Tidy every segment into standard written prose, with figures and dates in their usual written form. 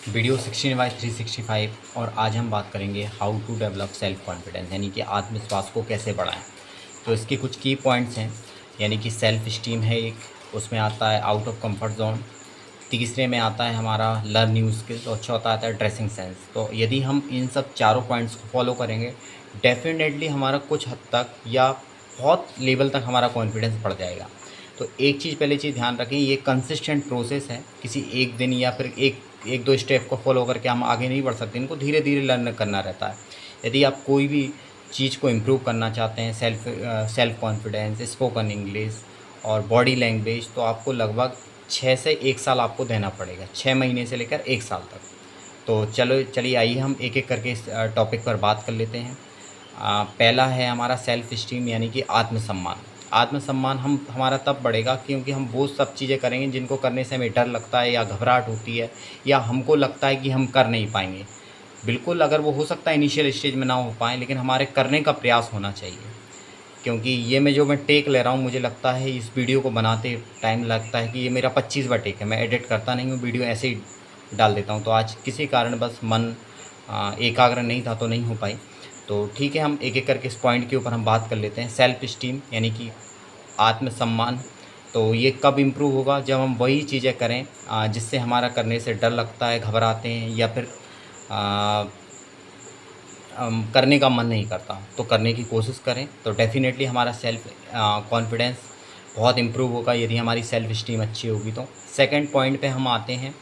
Video 16/365 और आज हम बात करेंगे how to develop self confidence यानी कि आत्मविश्वास को कैसे बढ़ाएं। तो इसके कुछ की पॉइंट्स हैं, यानी कि सेल्फ स्टीम है एक, उसमें आता है आउट ऑफ कंफर्ट जोन, तीसरे में आता है हमारा लर्न न्यू स्किल्स और चौथा आता है ड्रेसिंग सेंस। तो यदि हम इन सब चारों पॉइंट्स को फॉलो करेंगे डेफिनेटली हमारा कुछ हद तक या बहुत लेवल तक हमारा कॉन्फिडेंस बढ़ जाएगा। तो एक चीज़ पहले चीज़ ध्यान रखें, ये कंसिस्टेंट प्रोसेस है, किसी एक दिन या फिर एक एक दो स्टेप को फॉलो करके हम आगे नहीं बढ़ सकते, इनको धीरे धीरे लर्न करना रहता है। यदि आप कोई भी चीज़ को इम्प्रूव करना चाहते हैं, सेल्फ कॉन्फिडेंस, स्पोकन इंग्लिश और बॉडी लैंग्वेज, तो आपको लगभग 6 से 1 साल आपको देना पड़ेगा, 6 महीने से लेकर 1 साल तक। तो चलिए आइए हम एक एक करके इस टॉपिक पर बात कर लेते हैं। पहला है हमारा सेल्फ स्टीम यानी कि आत्मसम्मान। आत्मसम्मान हमारा तब बढ़ेगा क्योंकि हम वो सब चीज़ें करेंगे जिनको करने से हमें डर लगता है या घबराहट होती है या हमको लगता है कि हम कर नहीं पाएंगे। बिल्कुल, अगर वो हो सकता है इनिशियल स्टेज में ना हो पाए, लेकिन हमारे करने का प्रयास होना चाहिए। क्योंकि ये मैं टेक ले रहा हूँ, मुझे लगता है इस वीडियो को बनाते टाइम लगता है कि ये मेरा 25वां टेक है। मैं एडिट करता नहीं हूँ, वीडियो ऐसे ही डाल देता हूँ। तो आज किसी कारण बस मन एकाग्र नहीं था तो नहीं हो पाई। तो ठीक है, हम एक एक करके इस पॉइंट के ऊपर हम बात कर लेते हैं। सेल्फ स्टीम यानी कि आत्मसम्मान, तो ये कब इम्प्रूव होगा? जब हम वही चीज़ें करें जिससे हमारा करने से डर लगता है, घबराते हैं या फिर करने का मन नहीं करता, तो करने की कोशिश करें। तो डेफ़िनेटली हमारा सेल्फ कॉन्फिडेंस बहुत इम्प्रूव होगा यदि हमारी सेल्फ स्टीम अच्छी होगी। तो सेकंड पॉइंट पे हम आते हैं,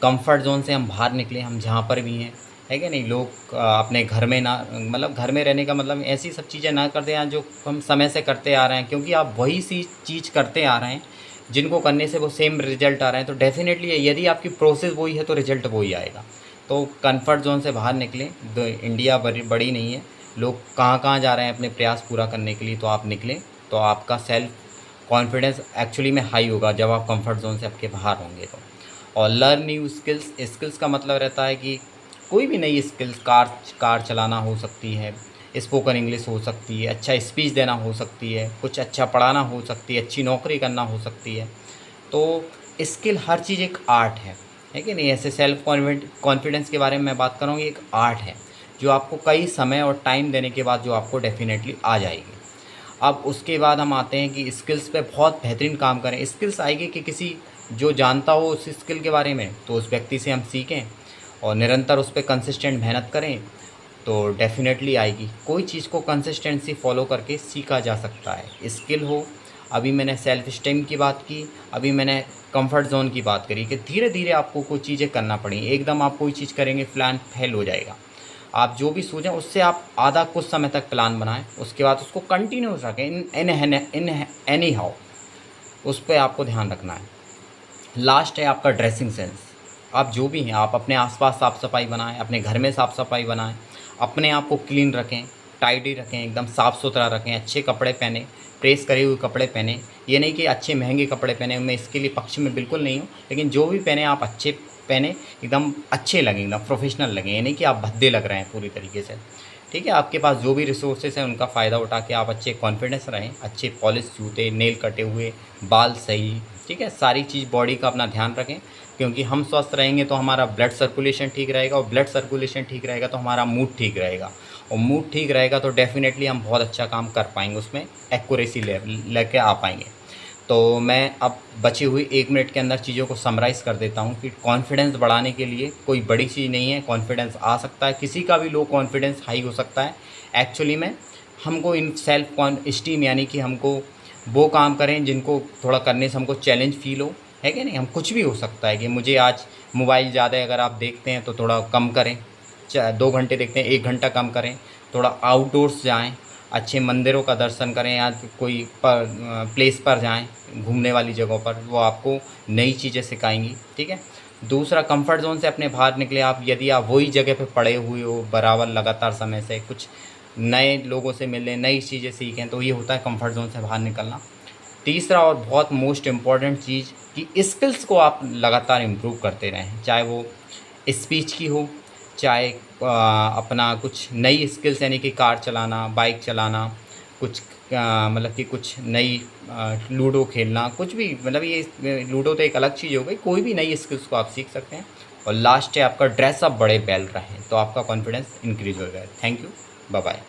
कंफर्ट ज़ोन से हम बाहर निकले, हम जहाँ पर भी हैं, है कि नहीं। लोग अपने घर में ना, मतलब घर में रहने का मतलब ऐसी सब चीज़ें ना करते हैं जो हम समय से करते आ रहे हैं, क्योंकि आप वही सी चीज़ करते आ रहे हैं जिनको करने से वो सेम रिजल्ट आ रहे हैं। तो डेफ़िनेटली यदि आपकी प्रोसेस वही है तो रिजल्ट वही आएगा। तो कंफर्ट ज़ोन से बाहर निकलें। इंडिया बड़ी नहीं है, लोग कहाँ कहाँ जा रहे हैं अपने प्रयास पूरा करने के लिए, तो आप निकलें। तो आपका सेल्फ कॉन्फिडेंस एक्चुअली में हाई होगा जब आप कंफर्ट ज़ोन से आपके बाहर होंगे। तो और लर्न न्यू स्किल्स, स्किल्स का मतलब रहता है कि कोई भी नई स्किल्स, कार चलाना हो सकती है, स्पोकन इंग्लिश हो सकती है, अच्छा स्पीच देना हो सकती है, कुछ अच्छा पढ़ाना हो सकती है, अच्छी नौकरी करना हो सकती है। तो स्किल, हर चीज़ एक आर्ट है कि नहीं। ऐसे सेल्फ कॉन्फिडेंस के बारे में मैं बात कर रहा हूँ, ये एक आर्ट है जो आपको कई समय और टाइम देने के बाद जो आपको डेफिनेटली आ जाएगी। अब उसके बाद हम आते हैं कि स्किल्स पे बहुत बेहतरीन काम करें। स्किल्स आएगी कि किसी जो जानता हो उस स्किल के बारे में, तो उस व्यक्ति से हम सीखें और निरंतर उस पर कंसिस्टेंट मेहनत करें, तो डेफिनेटली आएगी। कोई चीज़ को कंसिस्टेंसी फॉलो करके सीखा जा सकता है, स्किल हो। अभी मैंने सेल्फ स्टीम की बात की, अभी मैंने कंफर्ट जोन की बात करी कि धीरे धीरे आपको कोई चीज़ें करना पड़ेंगी। एकदम आप कोई चीज़ करेंगे प्लान फेल हो जाएगा। आप जो भी सोचें उससे आप आधा कुछ समय तक प्लान बनाएं, उसके बाद उसको कंटिन्यू रखें इन एनी हाउ, उस पर आपको ध्यान रखना है। लास्ट है आपका ड्रेसिंग सेंस। आप जो भी हैं, आप अपने आसपास साफ़ सफाई बनाएं, अपने घर में साफ़ सफाई बनाएं, अपने आप को क्लीन रखें, टाइडी रखें, एकदम साफ़ सुथरा रखें, अच्छे कपड़े पहने, प्रेस करे हुए कपड़े पहने। ये नहीं कि अच्छे महंगे कपड़े पहने, मैं इसके लिए पक्ष में बिल्कुल नहीं हूँ, लेकिन जो भी पहने आप अच्छे पहने, एकदम अच्छे लगें, एकदम प्रोफेशनल लगें। ये नहीं कि आप भद्दे लग रहे हैं पूरी तरीके से। ठीक है, आपके पास जो भी रिसोर्सेज हैं उनका फ़ायदा उठा के आप अच्छे कॉन्फिडेंस रहें, अच्छे पॉलिश जूते, नेल कटे हुए, बाल सही, ठीक है, सारी चीज़ बॉडी का अपना ध्यान रखें। क्योंकि हम स्वस्थ रहेंगे तो हमारा ब्लड सर्कुलेशन ठीक रहेगा, और ब्लड सर्कुलेशन ठीक रहेगा तो हमारा मूड ठीक रहेगा, और मूड ठीक रहेगा तो डेफिनेटली हम बहुत अच्छा काम कर पाएंगे, उसमें एक्यूरेसी लेके आ पाएंगे। तो मैं अब बची हुई 1 मिनट के अंदर चीज़ों को समराइज़ कर देता हूँ कि कॉन्फिडेंस बढ़ाने के लिए कोई बड़ी चीज़ नहीं है, कॉन्फिडेंस आ सकता है, किसी का भी लो कॉन्फिडेंस हाई हो सकता है। एक्चुअली में हमको इन सेल्फ स्टीम यानी कि हमको वो काम करें जिनको थोड़ा करने से हमको चैलेंज फील हो, है कि नहीं। हम कुछ भी हो सकता है कि मुझे आज मोबाइल ज़्यादा अगर आप देखते हैं तो थोड़ा कम करें, 2 घंटे देखते हैं 1 घंटा कम करें, थोड़ा आउटडोर्स जाएं, अच्छे मंदिरों का दर्शन करें, या कोई प्लेस पर जाएं, घूमने वाली जगहों पर, वो आपको नई चीज़ें सिखाएंगी। ठीक है, दूसरा कंफर्ट जोन से अपने बाहर निकले आप। यदि आप वही जगह पे पड़े हुए हो बराबर लगातार समय से, कुछ नए लोगों से मिलें, नई चीज़ें सीखें, तो ये होता है कंफर्ट जोन से बाहर निकलना। तीसरा और बहुत मोस्ट इम्पॉर्टेंट चीज़ कि स्किल्स को आप लगातार इम्प्रूव करते रहें, चाहे वो स्पीच की हो, चाहे अपना कुछ नई स्किल्स यानी कि कार चलाना, बाइक चलाना, कुछ मतलब कि कुछ नई लूडो खेलना, कुछ भी, मतलब ये लूडो तो एक अलग चीज़ हो गई, कोई भी नई स्किल्स को आप सीख सकते हैं। और लास्ट है आपका ड्रेसअप बड़े वेल रहें, तो आपका कॉन्फिडेंस इंक्रीज़ हो जाए। Thank you, bye bye.